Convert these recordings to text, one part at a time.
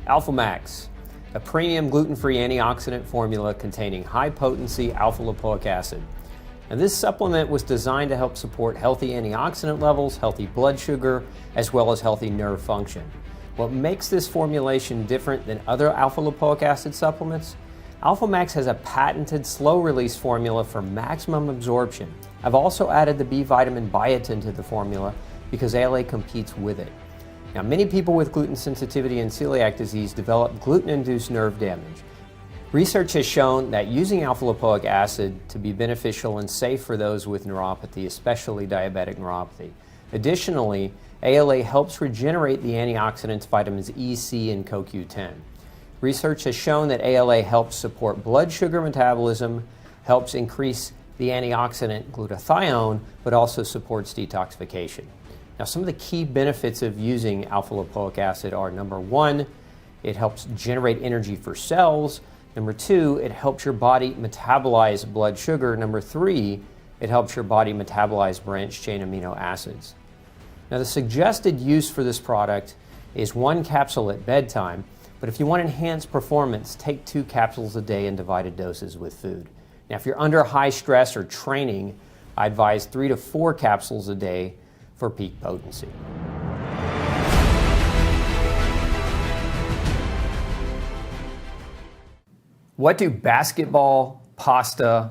Alpha Max, a premium gluten-free antioxidant formula containing high-potency alpha-lipoic acid. And this supplement was designed to help support healthy antioxidant levels, healthy blood sugar, as well as healthy nerve function. What makes this formulation different than other alpha-lipoic acid supplements? Alpha Max has a patented slow-release formula for maximum absorption. I've also added the B vitamin biotin to the formula because ALA competes with it. Now, many people with gluten sensitivity and celiac disease develop gluten-induced nerve damage. Research has shown that using alpha-lipoic acid to be beneficial and safe for those with neuropathy, especially diabetic neuropathy. Additionally, ALA helps regenerate the antioxidants vitamins E, C, and CoQ10. Research has shown that ALA helps support blood sugar metabolism, helps increase the antioxidant glutathione, but also supports detoxification. Now, some of the key benefits of using alpha-lipoic acid are: number one, it helps generate energy for cells. Number two, it helps your body metabolize blood sugar. Number three, it helps your body metabolize branched-chain amino acids. Now, the suggested use for this product is 1 capsule at bedtime, but if you want enhanced performance, take 2 capsules a day in divided doses with food. Now, if you're under high stress or training, I advise 3 to 4 capsules a day for peak potency. What do basketball, pasta,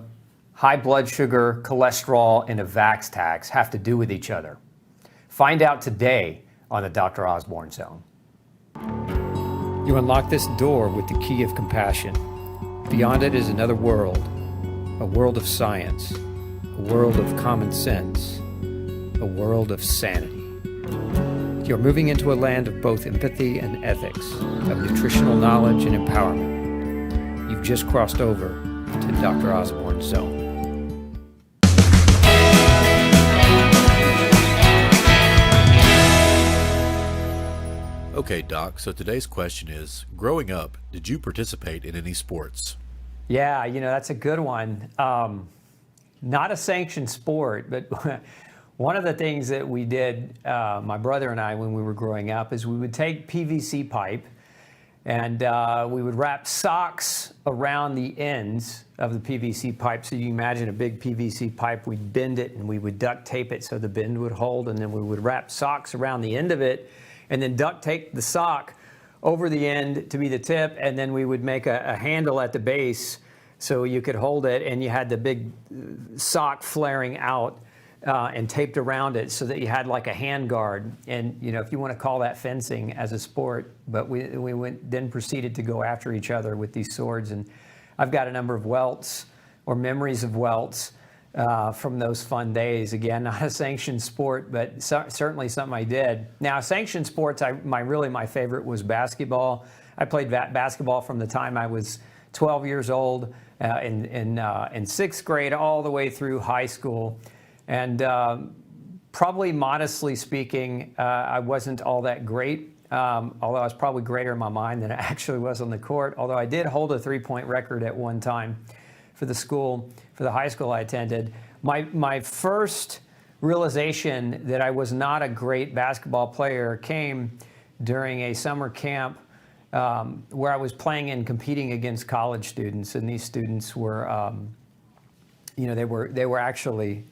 high blood sugar, cholesterol, and a Vax tax have to do with each other? Find out today on the Dr. Osborne Zone. You unlock this door with the key of compassion. Beyond it is another world, a world of science, a world of common sense, a world of sanity. You're moving into a land of both empathy and ethics, of nutritional knowledge and empowerment. You've just crossed over to Dr. Osborne's Zone. Okay, Doc, so today's question is, growing up, did you participate in any sports? Yeah, that's a good one. Not a sanctioned sport, but one of the things that we did, my brother and I, when we were growing up, is we would take PVC pipe and we would wrap socks around the ends of the PVC pipe. So you imagine a big PVC pipe, we'd bend it and we would duct tape it so the bend would hold, and then we would wrap socks around the end of it and then duct tape the sock over the end to be the tip, and then we would make a handle at the base so you could hold it, and you had the big sock flaring out and taped around it so that you had like a hand guard. And if you want to call that fencing as a sport, but we then proceeded to go after each other with these swords. And I've got a number of welts or memories of welts from those fun days. Again, not a sanctioned sport, but certainly something I did. Now, sanctioned sports, my favorite was basketball. I played basketball from the time I was 12 years old in sixth grade all the way through high school. And probably modestly speaking, I wasn't all that great, although I was probably greater in my mind than I actually was on the court, although I did hold a three-point record at one time for the high school I attended. My first realization that I was not a great basketball player came during a summer camp where I was playing and competing against college students, and these students were, they were actually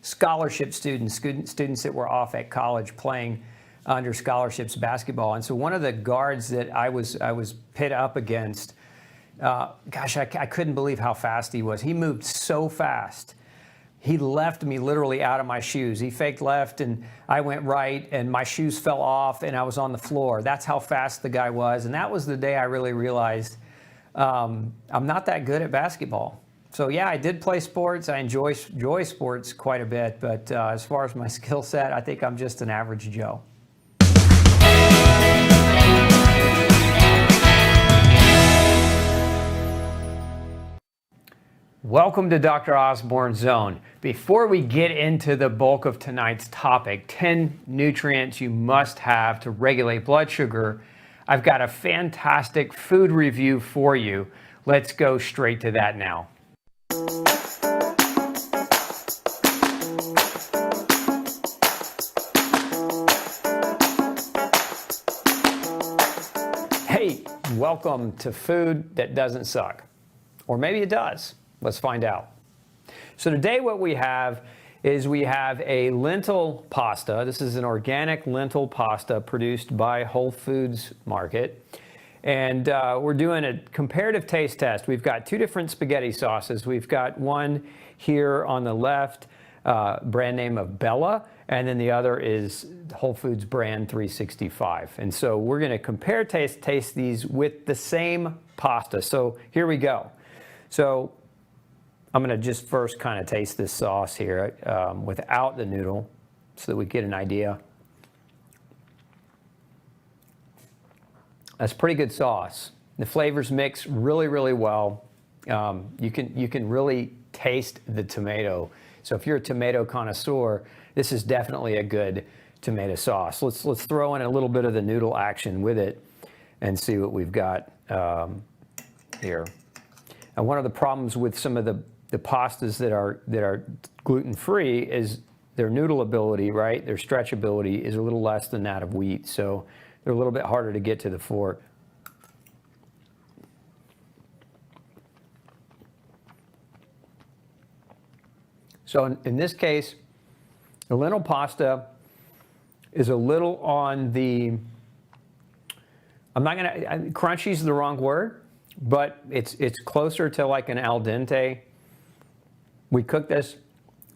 scholarship students that were off at college playing under scholarships basketball. And so one of the guards that I was pit up against, I couldn't believe how fast he was. He moved so fast. He left me literally out of my shoes. He faked left and I went right, and my shoes fell off and I was on the floor. That's how fast the guy was. And that was the day I really realized I'm not that good at basketball. So yeah, I did play sports. I enjoy sports quite a bit, but as far as my skill set, I think I'm just an average Joe. Welcome to Dr. Osborne's Zone. Before we get into the bulk of tonight's topic, 10 nutrients you must have to regulate blood sugar, I've got a fantastic food review for you. Let's go straight to that now. welcome to food that doesn't suck. Or maybe it does. Let's find out. So today what we have is we have a lentil pasta. This is an organic lentil pasta produced by Whole Foods Market. And we're doing a comparative taste test. We've got two different spaghetti sauces. We've got one here on the left, brand name of Bella, and then the other is Whole Foods brand 365. And so we're going to compare taste these with the same pasta. So here we go. So I'm going to just first kind of taste this sauce here without the noodle so that we get an idea. That's pretty good sauce. The flavors mix really, really well. You can really taste the tomato. So if you're a tomato connoisseur, this is definitely a good tomato sauce. Let's throw in a little bit of the noodle action with it and see what we've got here. And one of the problems with some of the pastas that are gluten-free is their noodle ability, right? Their stretchability is a little less than that of wheat. So they're a little bit harder to get to the fork. So in this case, the lentil pasta is a little on the, crunchy is the wrong word, but it's closer to like an al dente. We cooked this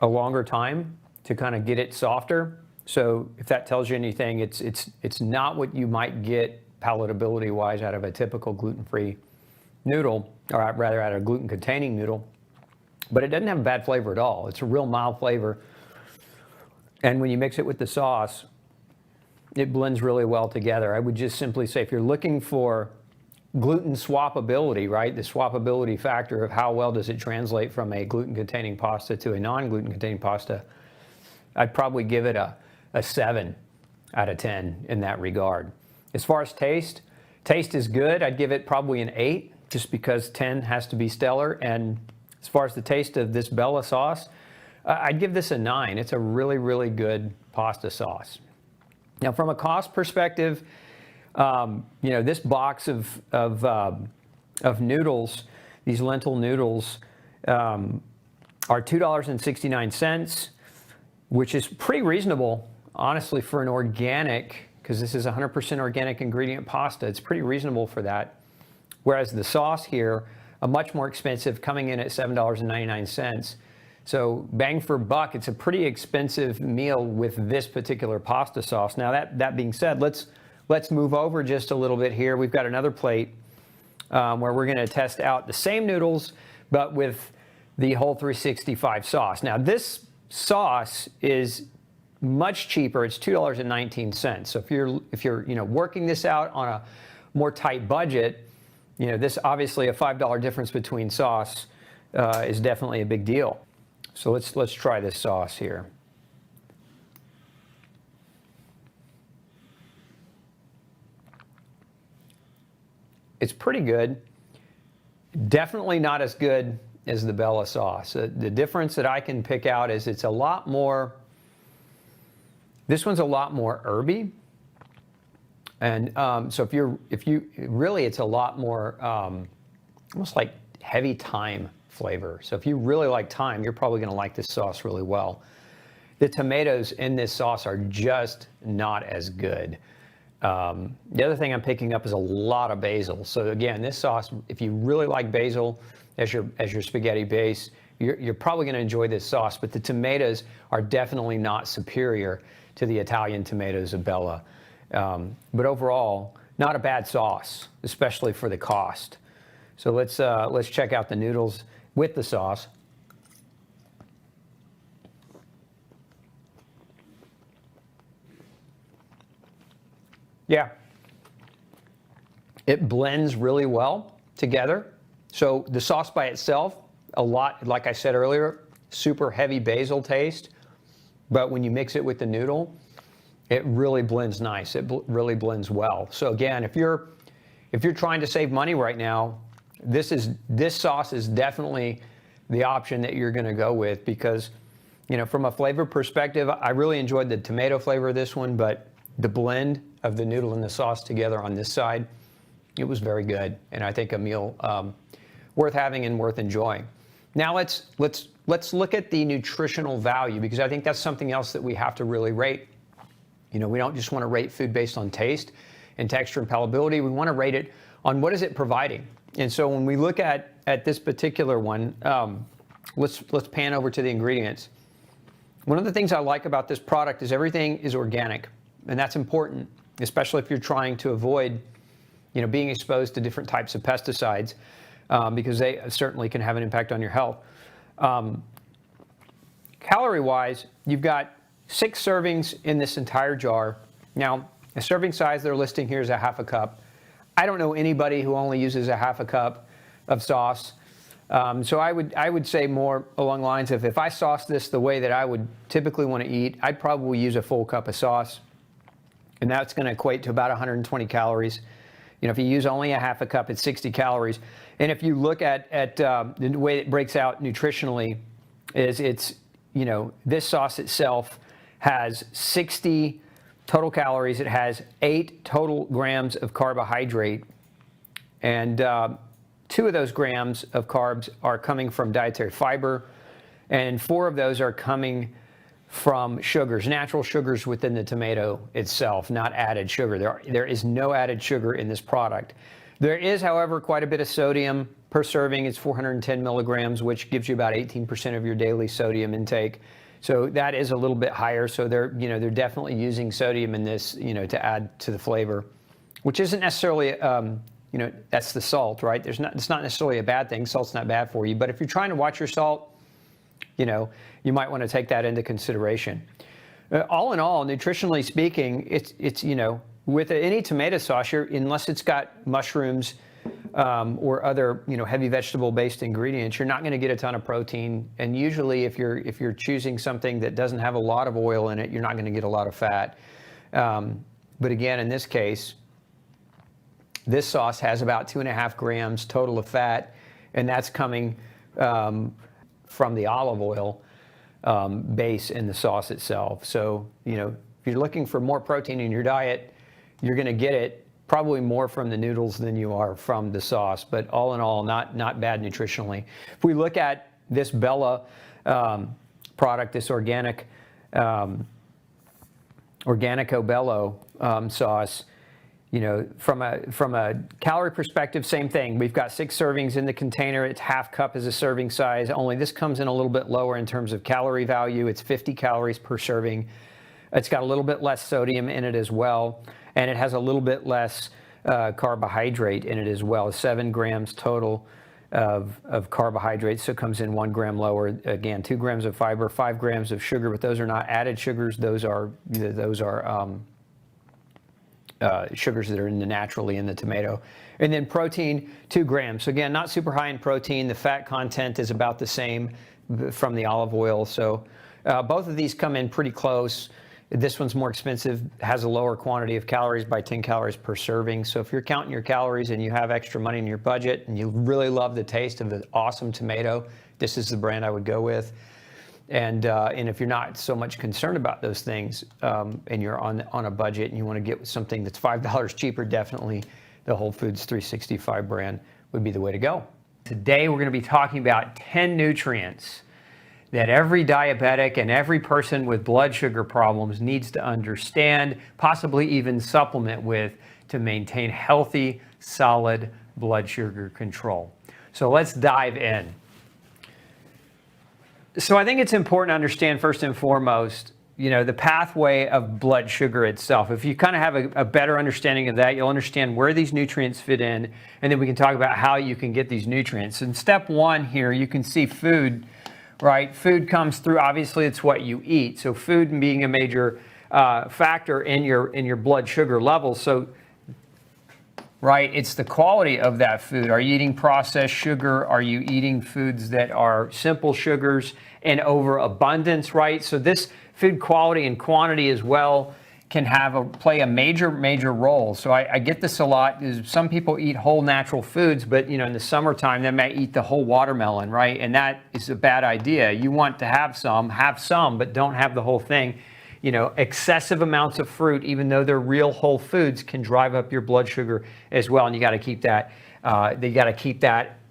a longer time to kind of get it softer. So if that tells you anything, it's not what you might get palatability-wise out of a typical gluten-free noodle, or rather out of a gluten-containing noodle. But it doesn't have a bad flavor at all. It's a real mild flavor. And when you mix it with the sauce, it blends really well together. I would just simply say if you're looking for gluten swappability, right, the swappability factor of how well does it translate from a gluten-containing pasta to a non-gluten-containing pasta, I'd probably give it a 7 out of 10 in that regard. As far as taste is good. I'd give it probably an 8 just because 10 has to be stellar. And as far as the taste of this Bella sauce, I'd give this a 9. It's a really, really good pasta sauce. Now, from a cost perspective, this box of noodles, these lentil noodles, are $2.69, which is pretty reasonable, honestly, for an organic, because this is 100% organic ingredient pasta. It's pretty reasonable for that. Whereas the sauce here, a much more expensive, coming in at $7.99. So bang for buck, it's a pretty expensive meal with this particular pasta sauce. Now that being said, let's move over just a little bit here. We've got another plate where we're going to test out the same noodles, but with the Whole 365 sauce. Now this sauce is much cheaper. It's $2.19. So if you're working this out on a more tight budget, this obviously a $5 difference between sauce is definitely a big deal. So let's try this sauce here. It's pretty good. Definitely not as good as the Bella sauce. The difference that I can pick out is it's a lot more, this one's a lot more herby. And so it's a lot more almost like heavy thyme flavor. So if you really like thyme, you're probably going to like this sauce really well. The tomatoes in this sauce are just not as good. The other thing I'm picking up is a lot of basil. So again, this sauce, if you really like basil as your spaghetti base, you're probably going to enjoy this sauce. But the tomatoes are definitely not superior to the Italian tomatoes of Bella. But overall, not a bad sauce, especially for the cost. So let's check out the noodles with the sauce. Yeah, it blends really well together. So the sauce by itself, a lot, like I said earlier, super heavy basil taste. But when you mix it with the noodle, it really blends nice. It really blends well. So again, if you're trying to save money right now, this sauce is definitely the option that you're going to go with because, from a flavor perspective, I really enjoyed the tomato flavor of this one, but the blend of the noodle and the sauce together on this side, It was very good, and I think a meal worth having and worth enjoying. Now let's look at the nutritional value, because I think that's something else that we have to really rate. You know, we don't just want to rate food based on taste and texture and palatability. We want to rate it on what is it providing. And so when we look at this particular one, let's pan over to the ingredients. One of the things I like about this product is everything is organic, and that's important, especially if you're trying to avoid, you know, being exposed to different types of pesticides, because they certainly can have an impact on your health. Calorie-wise, you've got 6 servings in this entire jar. Now, the serving size they're listing here is a half a cup. I don't know anybody who only uses a half a cup of sauce. So I would say more along the lines of, if I sauce this the way that I would typically want to eat, I'd probably use a full cup of sauce. And that's going to equate to about 120 calories. You know, if you use only a half a cup, it's 60 calories. And if you look at the way it breaks out nutritionally, is it's, you know, this sauce itself has 60 total calories. It has 8 total grams of carbohydrate, and 2 of those grams of carbs are coming from dietary fiber, and 4 of those are coming from sugars, natural sugars within the tomato itself, not added sugar. There is no added sugar in this product. There is, however, quite a bit of sodium per serving. It's 410 milligrams, which gives you about 18% of your daily sodium intake. So that is a little bit higher. So they're definitely using sodium in this, you know, to add to the flavor, which isn't necessarily, you know, that's the salt, right? It's not necessarily a bad thing. Salt's not bad for you. But if you're trying to watch your salt, you know, you might want to take that into consideration. All in all, nutritionally speaking, it's you know, with any tomato sauce, unless it's got mushrooms or other, you know, heavy vegetable-based ingredients, you're not going to get a ton of protein. And usually, if you're choosing something that doesn't have a lot of oil in it, you're not going to get a lot of fat. But again, in this case, this sauce has about 2.5 grams total of fat, and that's coming from the olive oil base in the sauce itself. So, you know, if you're looking for more protein in your diet, you're going to get it probably more from the noodles than you are from the sauce. But all in all, not bad nutritionally. If we look at this Bella product, this Organico Bello sauce, you know, from a calorie perspective, same thing. We've got 6 servings in the container. It's half cup as a serving size. Only this comes in a little bit lower in terms of calorie value. It's 50 calories per serving. It's got a little bit less sodium in it as well, and it has a little bit less carbohydrate in it as well. 7 grams total of carbohydrates, so it comes in 1 gram lower. Again, 2 grams of fiber, 5 grams of sugar, but those are not added sugars. Those are sugars that are naturally in the tomato. And then protein, 2 grams. So again, not super high in protein. The fat content is about the same from the olive oil. So both of these come in pretty close. This one's more expensive, has a lower quantity of calories by 10 calories per serving. So if you're counting your calories and you have extra money in your budget and you really love the taste of the awesome tomato, this is the brand I would go with. And if you're not so much concerned about those things and you're on a budget and you want to get something that's $5 cheaper, definitely the Whole Foods 365 brand would be the way to go. Today we're going to be talking about 10 nutrients that every diabetic and every person with blood sugar problems needs to understand, possibly even supplement with, to maintain healthy, solid blood sugar control. So let's dive in. So I think it's important to understand first and foremost, you know, the pathway of blood sugar itself. If you kind of have a better understanding of that, you'll understand where these nutrients fit in, and then we can talk about how you can get these nutrients. In step 1 here, you can see food, right? Food comes through, obviously it's what you eat. So food being a major factor in your blood sugar levels. So, right, it's the quality of that food. Are you eating processed sugar? Are you eating foods that are simple sugars in overabundance, right? So this food quality and quantity as well can play a major role. So I get this a lot. Is some people eat whole natural foods, but you know, in the summertime they may eat the whole watermelon, right? And that is a bad idea. You want to have some, but don't have the whole thing. excessive amounts of fruit, even though they're real whole foods, can drive up your blood sugar as well. And you got to keep that.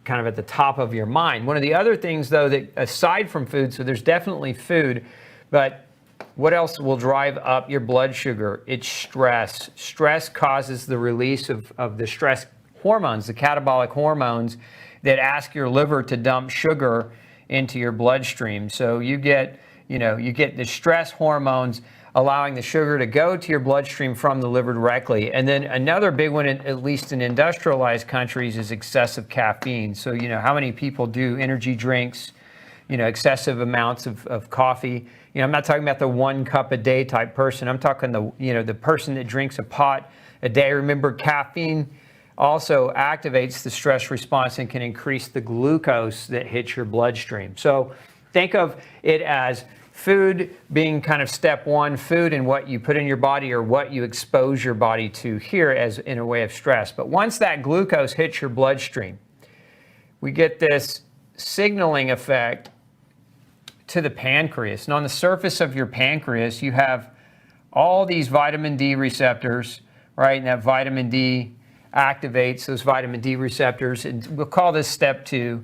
Kind of at the top of your mind. One of the other things, though, that aside from food, so there's definitely food, but what else will drive up your blood sugar? It's stress. Stress causes the release of the stress hormones, the catabolic hormones that ask your liver to dump sugar into your bloodstream. So you get the stress hormones allowing the sugar to go to your bloodstream from the liver directly. And then another big one, at least in industrialized countries, is excessive caffeine. So, how many people do energy drinks, excessive amounts of coffee? I'm not talking about the 1 cup a day type person. I'm talking the person that drinks a pot a day. Remember, caffeine also activates the stress response and can increase the glucose that hits your bloodstream. So think of it as food being kind of step one, food and what you put in your body or what you expose your body to here as in a way of stress. But once that glucose hits your bloodstream, we get this signaling effect to the pancreas. And on the surface of your pancreas, you have all these vitamin D receptors, right? And that vitamin D activates those vitamin D receptors. And we'll call this step 2.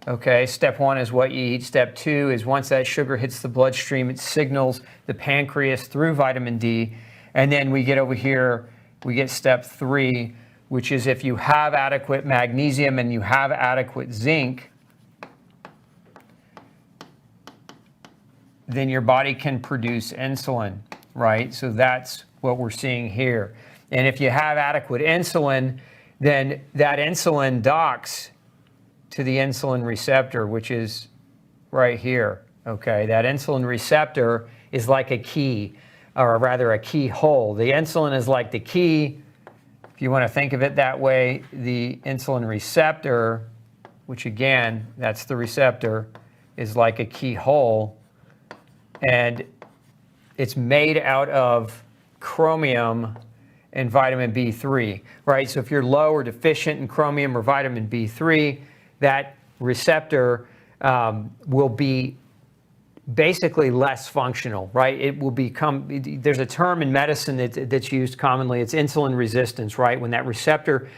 Okay, step 1 is what you eat. Step 2 is once that sugar hits the bloodstream, it signals the pancreas through vitamin D. And then we get over here, we get step 3, which is if you have adequate magnesium and you have adequate zinc, then your body can produce insulin, right? So that's what we're seeing here. And if you have adequate insulin, then that insulin docks to the insulin receptor, which is right here, okay? That insulin receptor is like a key, or rather a keyhole. The insulin is like the key, if you want to think of it that way. The insulin receptor, which again, that's the receptor, is like a keyhole, and it's made out of chromium and vitamin B3, right? So if you're low or deficient in chromium or vitamin B3, that receptor will be basically less functional, right? It will become, there's a term in medicine that's used commonly, it's insulin resistance, right? When that receptor,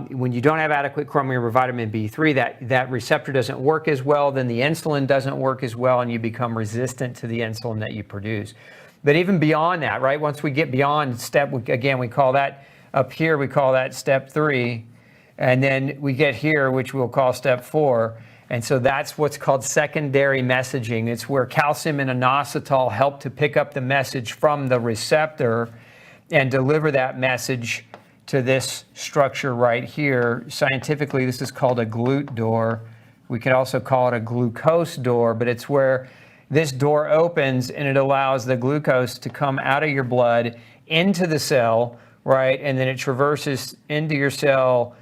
when you don't have adequate chromium or vitamin B3, that receptor doesn't work as well, then the insulin doesn't work as well, and you become resistant to the insulin that you produce. But even beyond that, right? Once we get beyond step, again, we call that, up here, we call that step 3. And then we get here, which we'll call step 4. And so that's what's called secondary messaging. It's where calcium and inositol help to pick up the message from the receptor and deliver that message to this structure right here. Scientifically, this is called a GLUT door. We could also call it a glucose door, but it's where this door opens and it allows the glucose to come out of your blood into the cell, right? And then it traverses into your cell,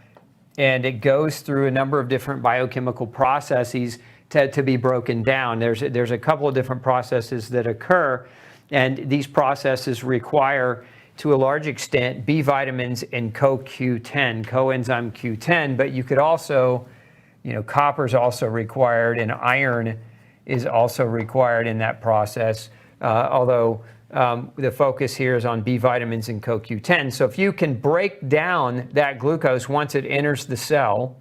and it goes through a number of different biochemical processes to be broken down. There's a couple of different processes that occur, and these processes require, to a large extent, B vitamins and CoQ10, coenzyme Q10, but you could also, copper is also required, and iron is also required in that process, although the focus here is on B vitamins and CoQ10. So if you can break down that glucose once it enters the cell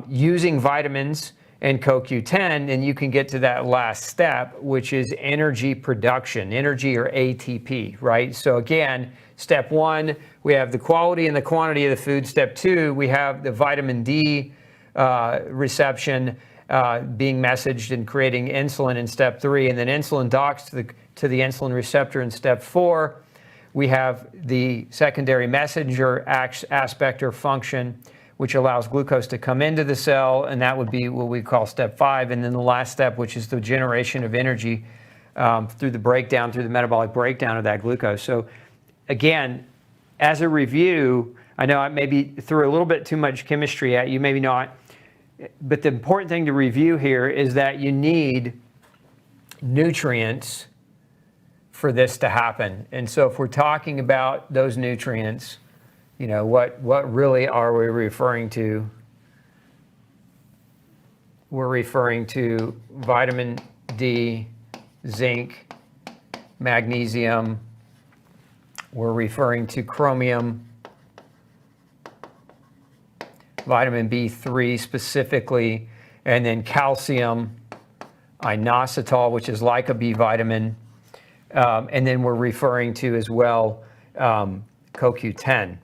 using vitamins and CoQ10, then you can get to that last step, which is energy production, energy or ATP, right? So again, step 1, we have the quality and the quantity of the food. Step 2, we have the vitamin D reception being messaged and creating insulin in step 3, and then insulin docks to the insulin receptor in step 4. We have the secondary messenger aspect or function, which allows glucose to come into the cell, and that would be what we call step 5. And then the last step, which is the generation of energy through the metabolic breakdown of that glucose. So again, as a review, I know I maybe threw a little bit too much chemistry at you, maybe not, but the important thing to review here is that you need nutrients for this to happen. And so if we're talking about those nutrients, what really are we referring to? We're referring to vitamin D, zinc, magnesium, we're referring to chromium, vitamin B3 specifically, and then calcium, inositol, which is like a B vitamin, and then we're referring to as well CoQ10.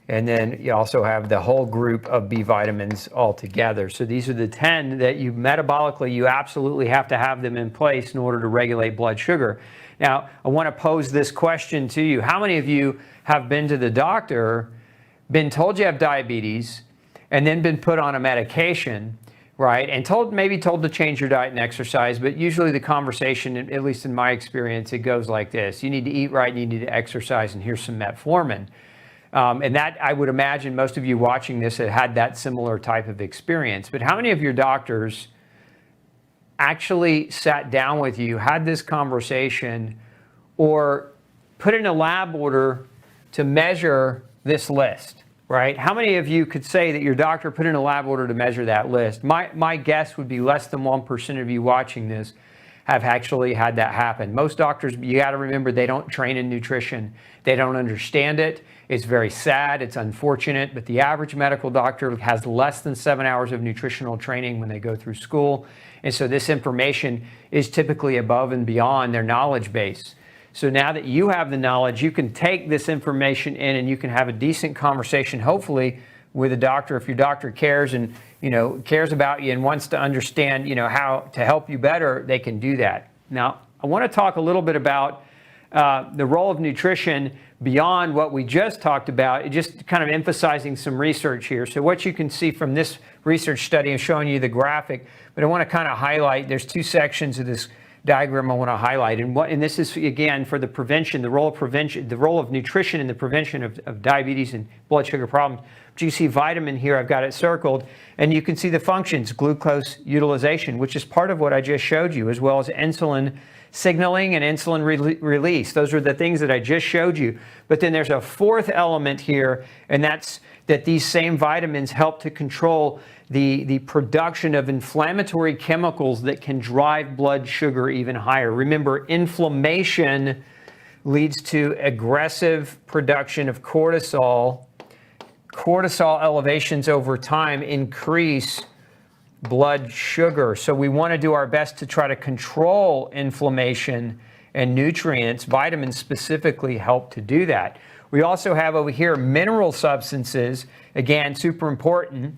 And then you also have the whole group of B vitamins all together. So these are the 10 that you metabolically, you absolutely have to have them in place in order to regulate blood sugar. Now, I want to pose this question to you. How many of you have been to the doctor, been told you have diabetes, and then been put on a medication, right? And maybe told to change your diet and exercise, but usually the conversation, at least in my experience, it goes like this. You need to eat right, you need to exercise, and here's some metformin. And that, I would imagine most of you watching this have had that similar type of experience. But how many of your doctors actually sat down with you, had this conversation, or put in a lab order to measure this list, right? How many of you could say that your doctor put in a lab order to measure that list? My guess would be less than 1% of you watching this have actually had that happen. Most doctors, you got to remember, they don't train in nutrition. They don't understand it. It's very sad. It's unfortunate, but the average medical doctor has less than 7 hours of nutritional training when they go through school. And so this information is typically above and beyond their knowledge base. So now that you have the knowledge, you can take this information in and you can have a decent conversation, hopefully, with a doctor. If your doctor cares and cares about you and wants to understand how to help you better, they can do that. Now, I want to talk a little bit about the role of nutrition beyond what we just talked about, just kind of emphasizing some research here. So what you can see from this research study, I'm showing you the graphic, but I want to kind of highlight, there's two sections of this diagram I want to highlight. And this is, again, for the prevention, the role of nutrition in the prevention of diabetes and blood sugar problems. But you see vitamin here, I've got it circled, and you can see the functions, glucose utilization, which is part of what I just showed you, as well as insulin signaling and insulin release. Those are the things that I just showed you. But then there's a fourth element here, and that's that these same vitamins help to control the production of inflammatory chemicals that can drive blood sugar even higher. Remember, inflammation leads to aggressive production of cortisol. Cortisol elevations over time increase blood sugar. So we want to do our best to try to control inflammation, and nutrients, vitamins specifically, help to do that. We also have over here mineral substances, again, super important.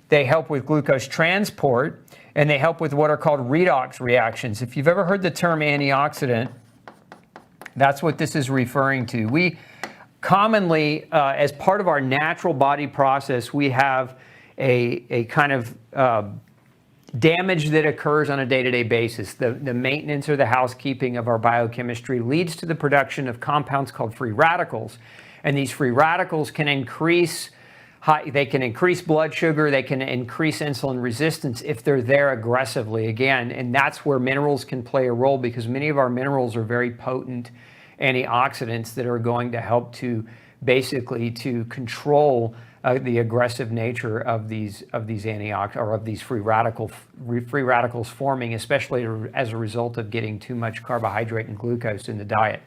They help with glucose transport, and they help with what are called redox reactions. If you've ever heard the term antioxidant, that's what this is referring to. We commonly, as part of our natural body process, we have a kind of damage that occurs on a day-to-day basis. The maintenance or the housekeeping of our biochemistry leads to the production of compounds called free radicals. And these free radicals can increase blood sugar, they can increase insulin resistance if they're there aggressively, again. And that's where minerals can play a role, because many of our minerals are very potent antioxidants that are going to help to basically to control the aggressive nature of these free radicals forming, especially as a result of getting too much carbohydrate and glucose in the diet.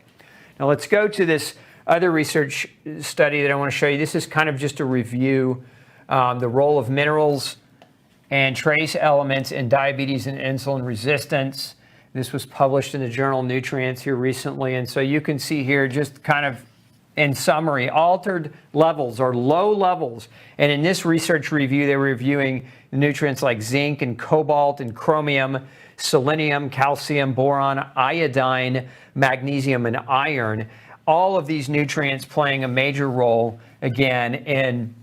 Now let's go to this other research study that I want to show you. This is kind of just a review, the role of minerals and trace elements in diabetes and insulin resistance. This was published in the journal Nutrients here recently, and so you can see here just kind of in summary, altered levels or low levels. And in this research review, they were reviewing nutrients like zinc and cobalt and chromium, selenium, calcium, boron, iodine, magnesium, and iron. All of these nutrients playing a major role, again, in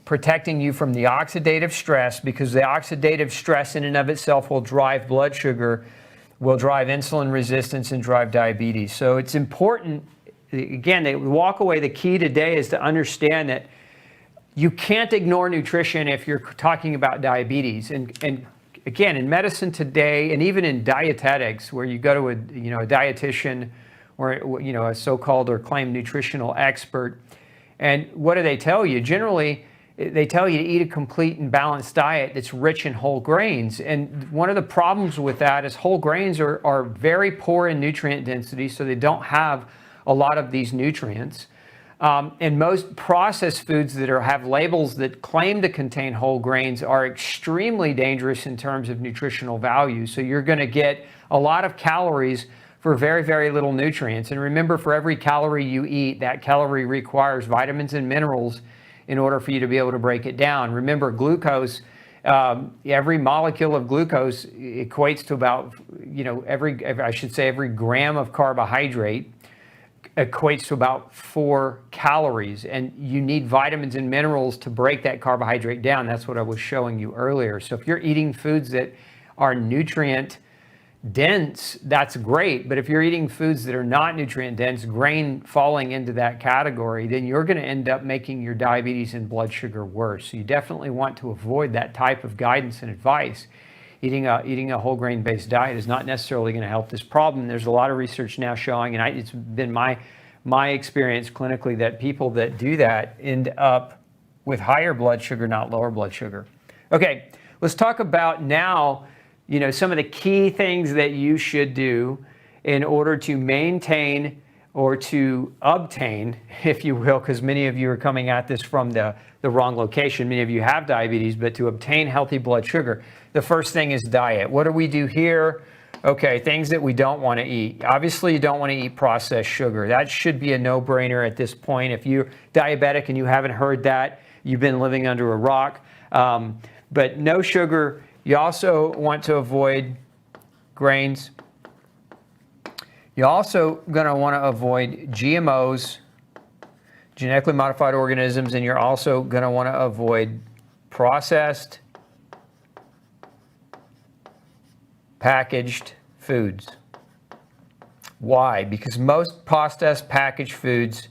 protecting you from the oxidative stress, because the oxidative stress in and of itself will drive blood sugar, will drive insulin resistance, and drive diabetes. So it's important. Again, they walk away. The key today is to understand that you can't ignore nutrition if you're talking about diabetes. And again, in medicine today, and even in dietetics, where you go to a dietitian or a so-called or claimed nutritional expert, and what do they tell you? Generally, they tell you to eat a complete and balanced diet that's rich in whole grains. And one of the problems with that is whole grains are very poor in nutrient density, so they don't have a lot of these nutrients. And most processed foods that have labels that claim to contain whole grains are extremely dangerous in terms of nutritional value. So you're going to get a lot of calories for very, very little nutrients. And remember, for every calorie you eat, that calorie requires vitamins and minerals in order for you to be able to break it down. Remember, glucose, every molecule of glucose equates to about, every gram of carbohydrate equates to about 4 calories. And you need vitamins and minerals to break that carbohydrate down. That's what I was showing you earlier. So if you're eating foods that are nutrient dense, that's great. But if you're eating foods that are not nutrient dense, grain falling into that category, then you're going to end up making your diabetes and blood sugar worse. So you definitely want to avoid that type of guidance and advice. Eating a whole grain based diet is not necessarily going to help this problem. There's a lot of research now showing, and it's been my experience clinically, that people that do that end up with higher blood sugar, not lower blood sugar. Okay, let's talk about now some of the key things that you should do in order to maintain or to obtain, if you will, because many of you are coming at this from the wrong location. Many of you have diabetes, but to obtain healthy blood sugar, the first thing is diet. What do we do here? Okay, things that we don't want to eat. Obviously, you don't want to eat processed sugar. That should be a no-brainer at this point. If you're diabetic and you haven't heard that, you've been living under a rock. But no sugar. You also want to avoid grains. You're also going to want to avoid GMOs, genetically modified organisms, and you're also going to want to avoid processed, packaged foods. Why? Because most processed packaged foods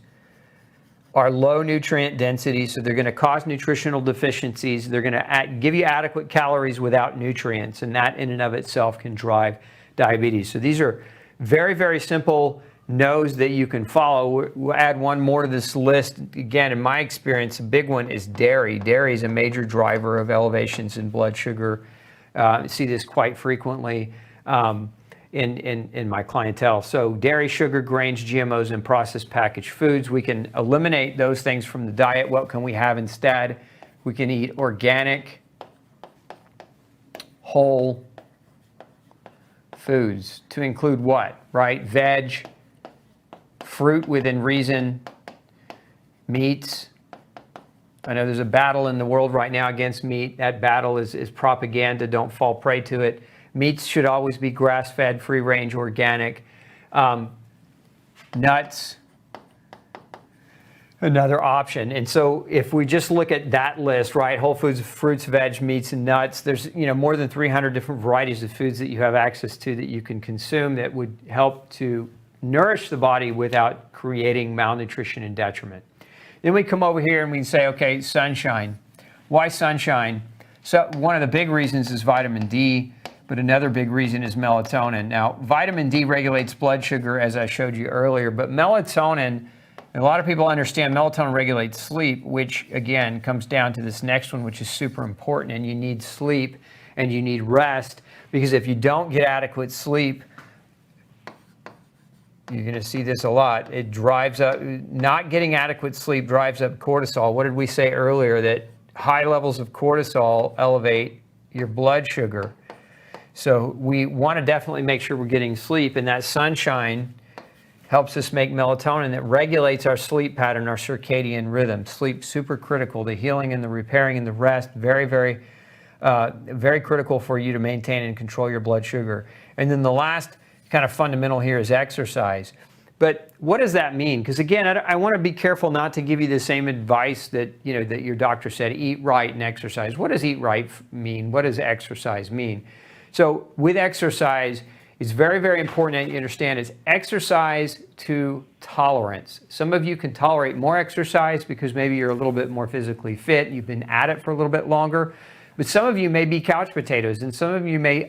are low nutrient density, so they're going to cause nutritional deficiencies. They're going to give you adequate calories without nutrients, and that in and of itself can drive diabetes. So these are very, very simple no's that you can follow. We'll add one more to this list. Again, in my experience, a big one is dairy. Dairy is a major driver of elevations in blood sugar. I see this quite frequently in my clientele. So dairy, sugar, grains, GMOs, and processed packaged foods. We can eliminate those things from the diet. What can we have instead? We can eat organic, whole foods, to include what, right? Veg, fruit within reason, meats. I know there's a battle in the world right now against meat. That battle is propaganda. Don't fall prey to it. Meats should always be grass-fed, free-range, organic. Nuts, another option. And so if we just look at that list, right, whole foods, fruits, veg, meats, and nuts, there's more than 300 different varieties of foods that you have access to that you can consume that would help to nourish the body without creating malnutrition and detriment. Then we come over here and we say, okay, sunshine. Why sunshine? So one of the big reasons is vitamin D, but another big reason is melatonin. Now, vitamin D regulates blood sugar, as I showed you earlier, but melatonin, a lot of people understand melatonin regulates sleep, which again comes down to this next one, which is super important. And you need sleep and you need rest, because if you don't get adequate sleep, you're going to see this a lot. It drives up, not getting adequate sleep drives up cortisol. What did we say earlier? That high levels of cortisol elevate your blood sugar. So we want to definitely make sure we're getting sleep, and that sunshine helps us make melatonin that regulates our sleep pattern, our circadian rhythm. Sleep, super critical. The healing and the repairing and the rest, very, very, very critical for you to maintain and control your blood sugar. And then the last kind of fundamental here is exercise. But what does that mean? Because again, I want to be careful not to give you the same advice that that your doctor said, eat right and exercise. What does eat right mean? What does exercise mean? So with exercise, it's very, very important that you understand it's exercise to tolerance. Some of you can tolerate more exercise because maybe you're a little bit more physically fit, you've been at it for a little bit longer. But some of you may be couch potatoes, and some of you may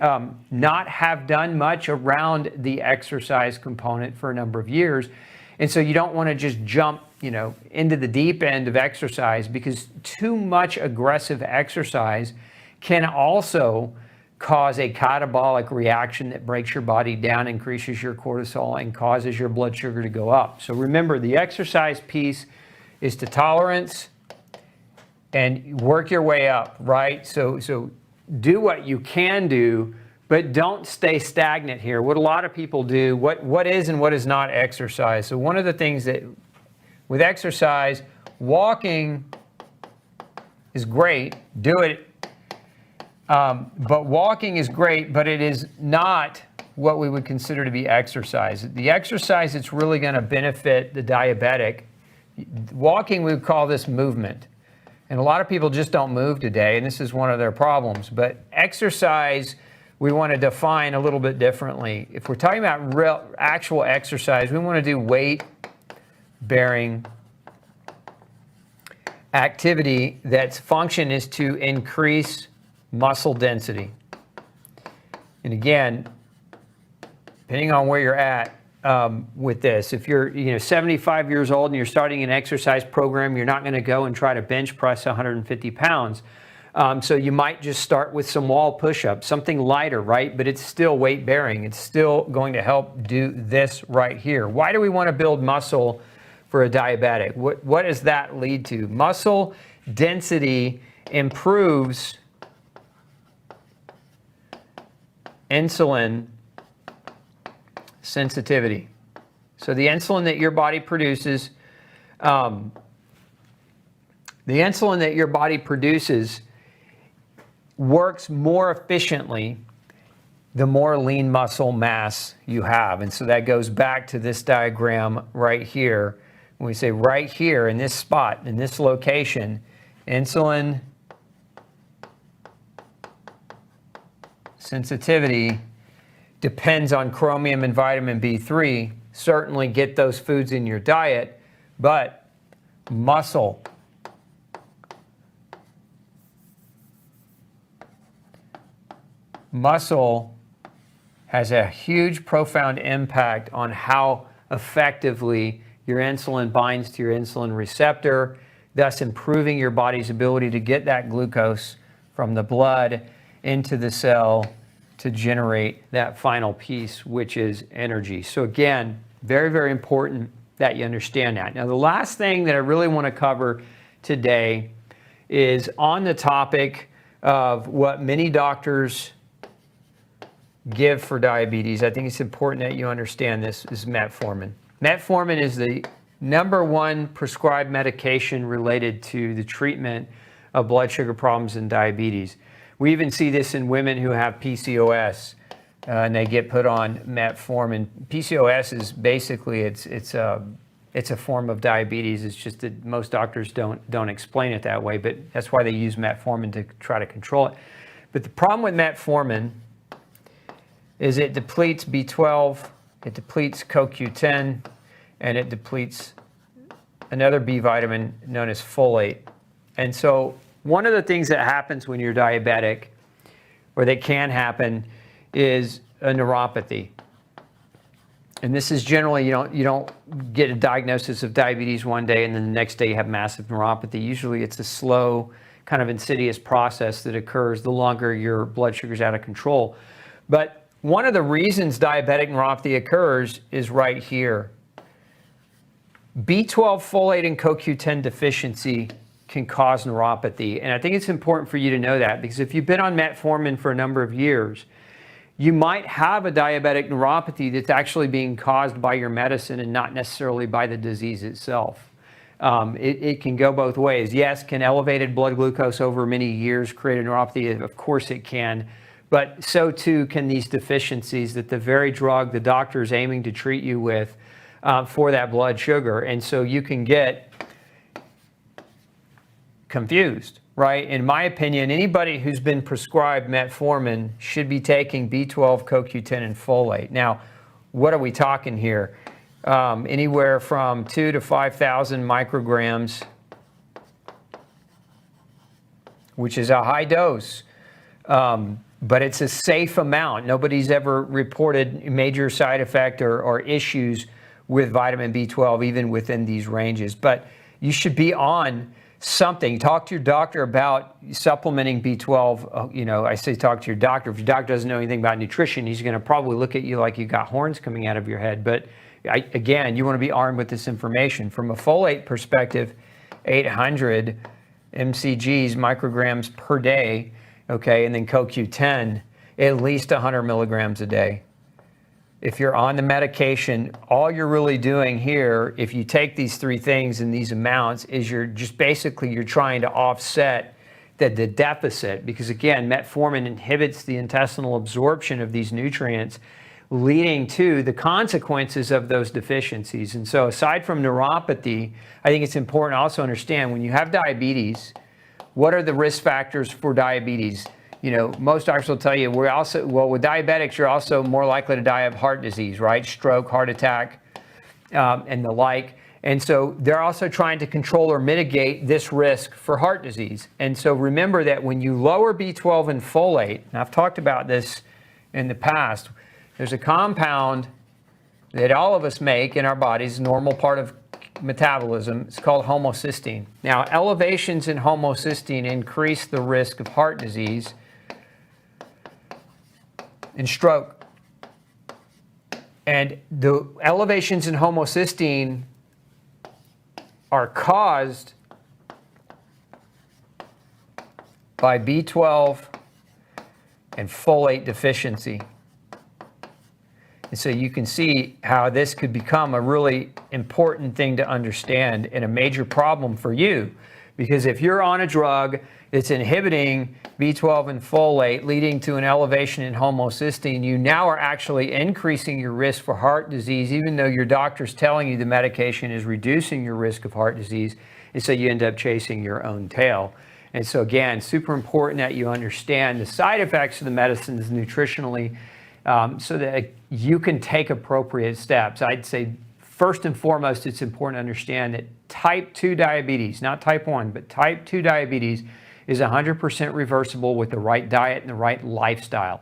not have done much around the exercise component for a number of years. And so you don't want to just jump, into the deep end of exercise, because too much aggressive exercise can also cause a catabolic reaction that breaks your body down, increases your cortisol, and causes your blood sugar to go up. So remember, the exercise piece is to tolerance and work your way up, right? So do what you can do, but don't stay stagnant here. What a lot of people do, what is and what is not exercise. So one of the things that with exercise, walking is great, do it. But walking is great, but it is not what we would consider to be exercise. The exercise that's really going to benefit the diabetic, walking, we would call this movement. And a lot of people just don't move today, and this is one of their problems. But exercise, we want to define a little bit differently. If we're talking about real, actual exercise, we want to do weight-bearing activity that's function is to increase muscle density. And again, depending on where you're at with this, if you're 75 years old and you're starting an exercise program, you're not going to go and try to bench press 150 pounds. So you might just start with some wall push-ups, something lighter, right? But it's still weight bearing. It's still going to help do this right here. Why do we want to build muscle for a diabetic? What does that lead to? Muscle density improves insulin sensitivity. So the insulin that your body produces, works more efficiently the more lean muscle mass you have. And so that goes back to this diagram right here. When we say right here in this spot, in this location, insulin sensitivity depends on chromium and vitamin B3. Certainly get those foods in your diet, but muscle has a huge, profound impact on how effectively your insulin binds to your insulin receptor, thus improving your body's ability to get that glucose from the blood into the cell to generate that final piece, which is energy. So again, very, very important that you understand that. Now, the last thing that I really want to cover today is on the topic of what many doctors give for diabetes. I think it's important that you understand this is metformin. Metformin is the #1 prescribed medication related to the treatment of blood sugar problems and diabetes. We even see this in women who have PCOS, and they get put on metformin. PCOS is basically it's a form of diabetes. It's just that most doctors don't explain it that way, but that's why they use metformin to try to control it. But the problem with metformin is it depletes B12, it depletes CoQ10, and it depletes another B vitamin known as folate. And so one of the things that happens when you're diabetic, or that can happen, is a neuropathy. And this is generally, you don't get a diagnosis of diabetes one day and then the next day you have massive neuropathy. Usually it's a slow, kind of insidious process that occurs the longer your blood sugar's out of control. But one of the reasons diabetic neuropathy occurs is right here. B12, folate, and CoQ10 deficiency can cause neuropathy. And I think it's important for you to know that, because if you've been on metformin for a number of years, you might have a diabetic neuropathy that's actually being caused by your medicine and not necessarily by the disease itself. It can go both ways. Yes, can elevated blood glucose over many years create a neuropathy? Of course it can. But so too can these deficiencies that the very drug the doctor is aiming to treat you with for that blood sugar. And so you can get confused, right? In my opinion, anybody who's been prescribed metformin should be taking B12, CoQ10, and folate. Now, what are we talking here? Anywhere from 2,000 to 5,000 micrograms which is a high dose. But it's a safe amount. Nobody's ever reported major side effect or issues with vitamin B12, even within these ranges. But you should be on something. Talk to your doctor about supplementing B12. I say talk to your doctor. If your doctor doesn't know anything about nutrition, he's going to probably look at you like you got horns coming out of your head. But again, you want to be armed with this information. From a folate perspective, 800 mcgs, micrograms per day, okay, and then CoQ10, at least 100 milligrams a day. If you're on the medication, all you're really doing here, if you take these three things in these amounts, is you're trying to offset the deficit, because again, metformin inhibits the intestinal absorption of these nutrients, leading to the consequences of those deficiencies. And so aside from neuropathy, I think it's important to also understand when you have diabetes, what are the risk factors for diabetes? Most doctors will tell you with diabetics, you're also more likely to die of heart disease, right? Stroke, heart attack, and the like. And so they're also trying to control or mitigate this risk for heart disease. And so remember that when you lower B12 and folate, and I've talked about this in the past, there's a compound that all of us make in our bodies, normal part of metabolism. It's called homocysteine. Now, elevations in homocysteine increase the risk of heart disease and stroke. And the elevations in homocysteine are caused by B12 and folate deficiency. And so you can see how this could become a really important thing to understand and a major problem for you. Because if you're on a drug that's inhibiting B12 and folate, leading to an elevation in homocysteine, you now are actually increasing your risk for heart disease, even though your doctor's telling you the medication is reducing your risk of heart disease. And so you end up chasing your own tail. And so again, super important that you understand the side effects of the medicines nutritionally, so that you can take appropriate steps. I'd say first and foremost, it's important to understand that type 2 diabetes, not type 1, but type 2 diabetes is 100% reversible with the right diet and the right lifestyle.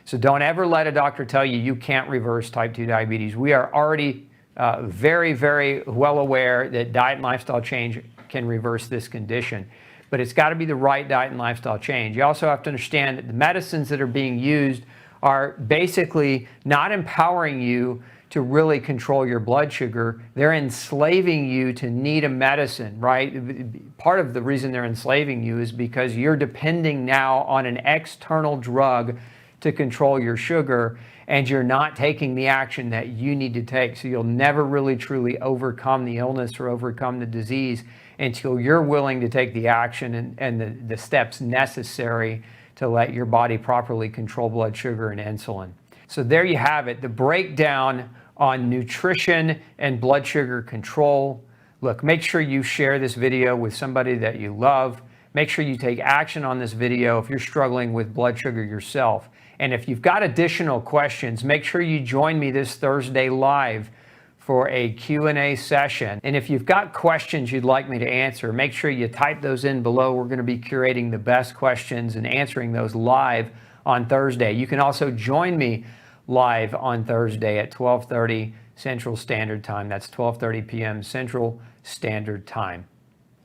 So don't ever let a doctor tell you you can't reverse type 2 diabetes. We are already very, very well aware that diet and lifestyle change can reverse this condition. But it's got to be the right diet and lifestyle change. You also have to understand that the medicines that are being used are basically not empowering you to really control your blood sugar. They're enslaving you to need a medicine, right? Part of the reason they're enslaving you is because you're depending now on an external drug to control your sugar, and you're not taking the action that you need to take. So you'll never really truly overcome the illness or overcome the disease until you're willing to take the action and the steps necessary to let your body properly control blood sugar and insulin. So there you have it, the breakdown on nutrition and blood sugar control. Look, make sure you share this video with somebody that you love. Make sure you take action on this video if you're struggling with blood sugar yourself. And if you've got additional questions, make sure you join me this Thursday live for a Q&A session. And if you've got questions you'd like me to answer, make sure you type those in below. We're going to be curating the best questions and answering those live on Thursday. You can also join me live on Thursday at 12:30 Central Standard Time. That's 12:30 p.m. Central Standard Time.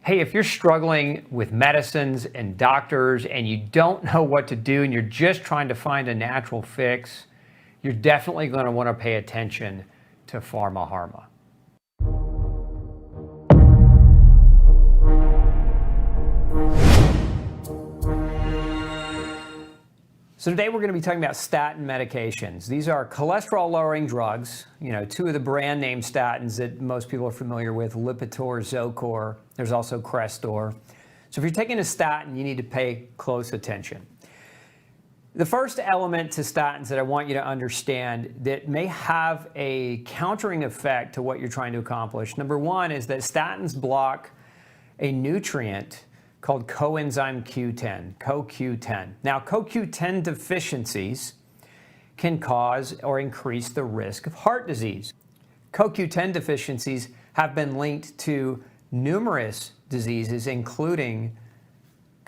Hey, if you're struggling with medicines and doctors and you don't know what to do and you're just trying to find a natural fix, you're definitely going to want to pay attention to Pharma Harma. So today we're going to be talking about statin medications. These are cholesterol-lowering drugs. Two of the brand name statins that most people are familiar with, Lipitor, Zocor. There's also Crestor. So if you're taking a statin, you need to pay close attention. The first element to statins that I want you to understand that may have a countering effect to what you're trying to accomplish. Number one is that statins block a nutrient called coenzyme Q10, CoQ10. Now, CoQ10 deficiencies can cause or increase the risk of heart disease. CoQ10 deficiencies have been linked to numerous diseases, including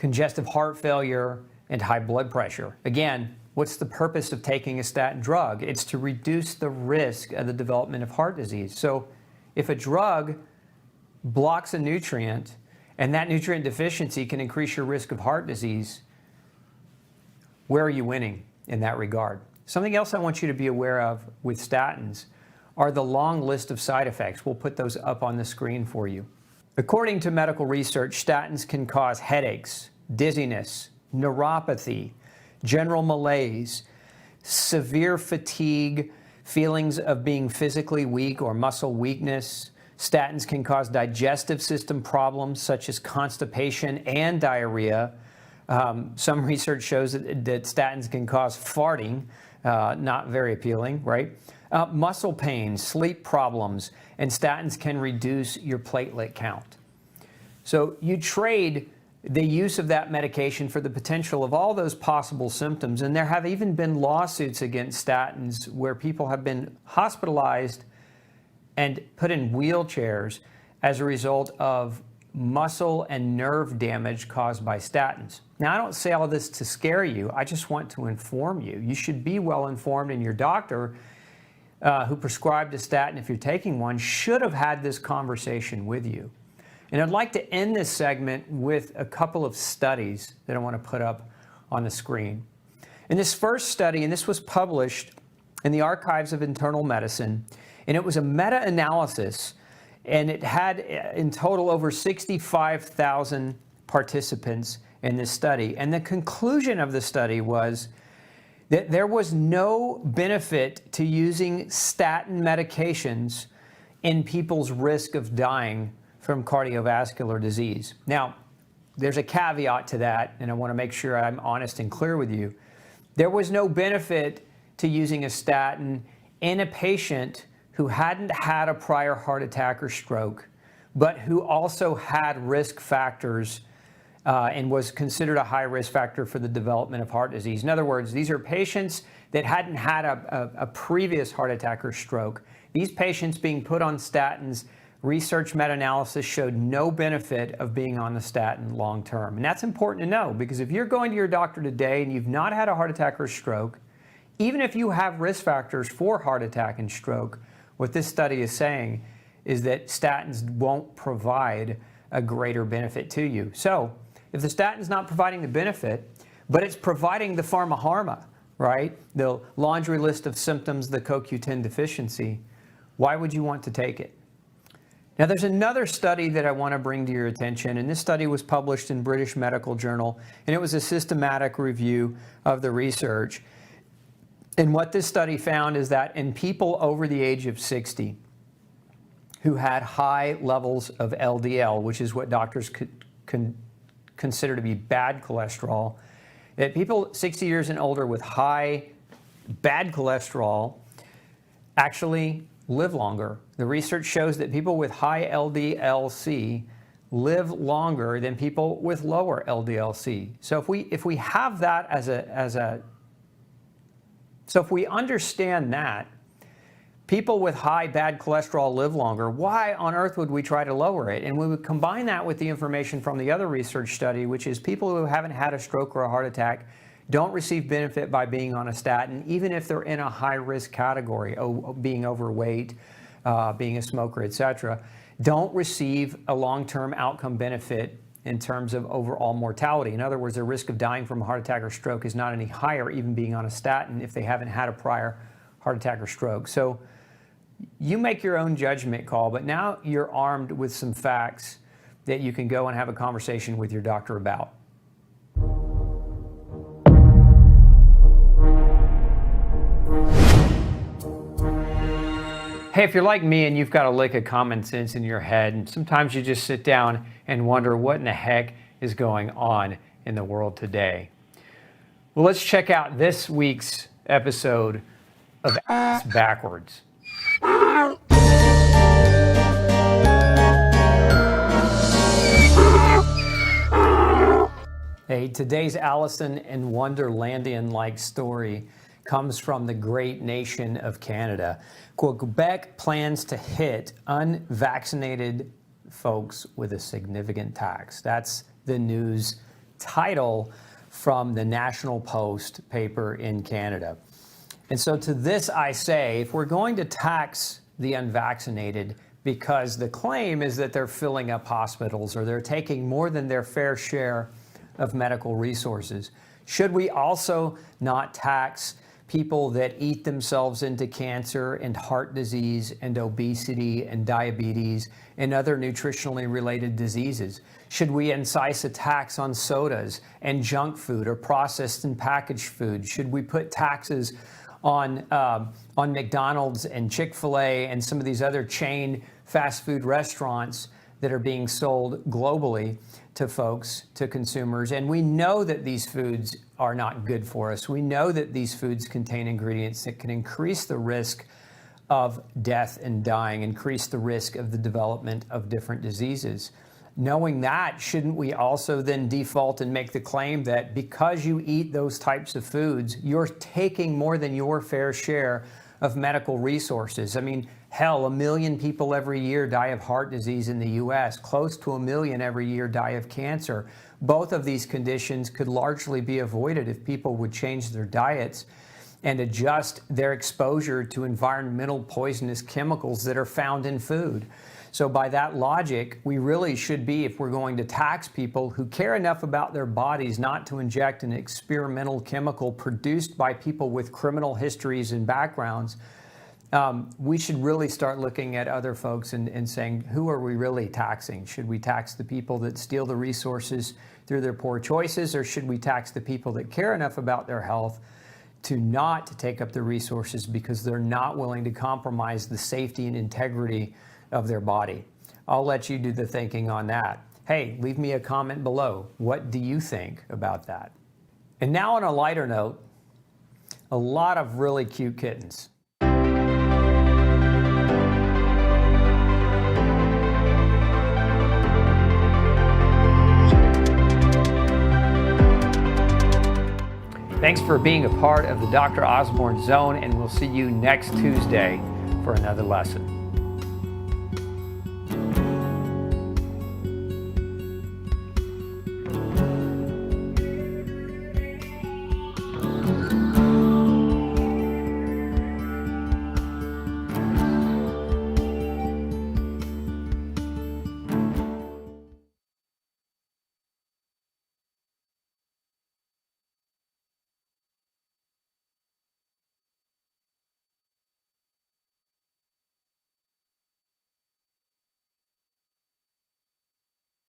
congestive heart failure, and high blood pressure. Again, what's the purpose of taking a statin drug? It's to reduce the risk of the development of heart disease. So if a drug blocks a nutrient and that nutrient deficiency can increase your risk of heart disease, where are you winning in that regard? Something else I want you to be aware of with statins are the long list of side effects. We'll put those up on the screen for you. According to medical research, statins can cause headaches, dizziness, neuropathy, general malaise, severe fatigue, feelings of being physically weak or muscle weakness. Statins can cause digestive system problems such as constipation and diarrhea. Some research shows that statins can cause farting, not very appealing, right? Muscle pain, sleep problems, and statins can reduce your platelet count. So you trade the use of that medication for the potential of all those possible symptoms, and there have even been lawsuits against statins where people have been hospitalized and put in wheelchairs as a result of muscle and nerve damage caused by statins. Now, I don't say all this to scare you. I just want to inform you. You should be well informed, and your doctor who prescribed a statin, if you're taking one, should have had this conversation with you. And I'd like to end this segment with a couple of studies that I want to put up on the screen. In this first study, and this was published in the Archives of Internal Medicine, and it was a meta-analysis, and it had in total over 65,000 participants in this study. And the conclusion of the study was that there was no benefit to using statin medications in people's risk of dying from cardiovascular disease. Now, there's a caveat to that, and I want to make sure I'm honest and clear with you. There was no benefit to using a statin in a patient who hadn't had a prior heart attack or stroke, but who also had risk factors and was considered a high risk factor for the development of heart disease. In other words, these are patients that hadn't had a previous heart attack or stroke. These patients being put on statins, research meta-analysis showed no benefit of being on the statin long term. And that's important to know, because if you're going to your doctor today and you've not had a heart attack or stroke, even if you have risk factors for heart attack and stroke, what this study is saying is that statins won't provide a greater benefit to you. So if the statin's not providing the benefit, but it's providing the Pharma Harma, right? The laundry list of symptoms, the CoQ10 deficiency, why would you want to take it? Now, there's another study that I want to bring to your attention, and this study was published in British Medical Journal, and it was a systematic review of the research. And what this study found is that in people over the age of 60 who had high levels of LDL, which is what doctors consider to be bad cholesterol, that people 60 years and older with high bad cholesterol actually live longer. The research shows that people with high LDL-C live longer than people with lower LDL-C. So if we have that so if we understand that people with high bad cholesterol live longer, why on earth would we try to lower it? And we would combine that with the information from the other research study, which is people who haven't had a stroke or a heart attack don't receive benefit by being on a statin, even if they're in a high-risk category, being overweight, being a smoker, etc., don't receive a long-term outcome benefit in terms of overall mortality. In other words, the risk of dying from a heart attack or stroke is not any higher even being on a statin if they haven't had a prior heart attack or stroke. So you make your own judgment call, but now you're armed with some facts that you can go and have a conversation with your doctor about. Hey, if you're like me and you've got a lick of common sense in your head, and sometimes you just sit down and wonder what in the heck is going on in the world today. Well, let's check out this week's episode of Ass Backwards. Hey, today's Allison in Wonderlandian-like story comes from the great nation of Canada. Quebec plans to hit unvaccinated folks with a significant tax. That's the news title from the National Post paper in Canada. And so to this I say, if we're going to tax the unvaccinated because the claim is that they're filling up hospitals or they're taking more than their fair share of medical resources, should we also not tax people that eat themselves into cancer and heart disease and obesity and diabetes and other nutritionally related diseases? Should we incise a tax on sodas and junk food or processed and packaged food? Should we put taxes on McDonald's and Chick-fil-A and some of these other chain fast food restaurants that are being sold globally to folks, to consumers? And we know that these foods are not good for us. We know that these foods contain ingredients that can increase the risk of death and dying, increase the risk of the development of different diseases. Knowing that, shouldn't we also then default and make the claim that because you eat those types of foods, you're taking more than your fair share of medical resources? I mean, hell, 1 million people every year die of heart disease in the US. Close to 1 million every year die of cancer. Both of these conditions could largely be avoided if people would change their diets and adjust their exposure to environmental poisonous chemicals that are found in food. So by that logic, we really should be, if we're going to tax people who care enough about their bodies not to inject an experimental chemical produced by people with criminal histories and backgrounds, we should really start looking at other folks and saying, who are we really taxing? Should we tax the people that steal the resources through their poor choices, or should we tax the people that care enough about their health to not take up the resources because they're not willing to compromise the safety and integrity of their body? I'll let you do the thinking on that. Hey, leave me a comment below. What do you think about that? And now on a lighter note, a lot of really cute kittens. Thanks for being a part of the Dr. Osborne Zone, and we'll see you next Tuesday for another lesson.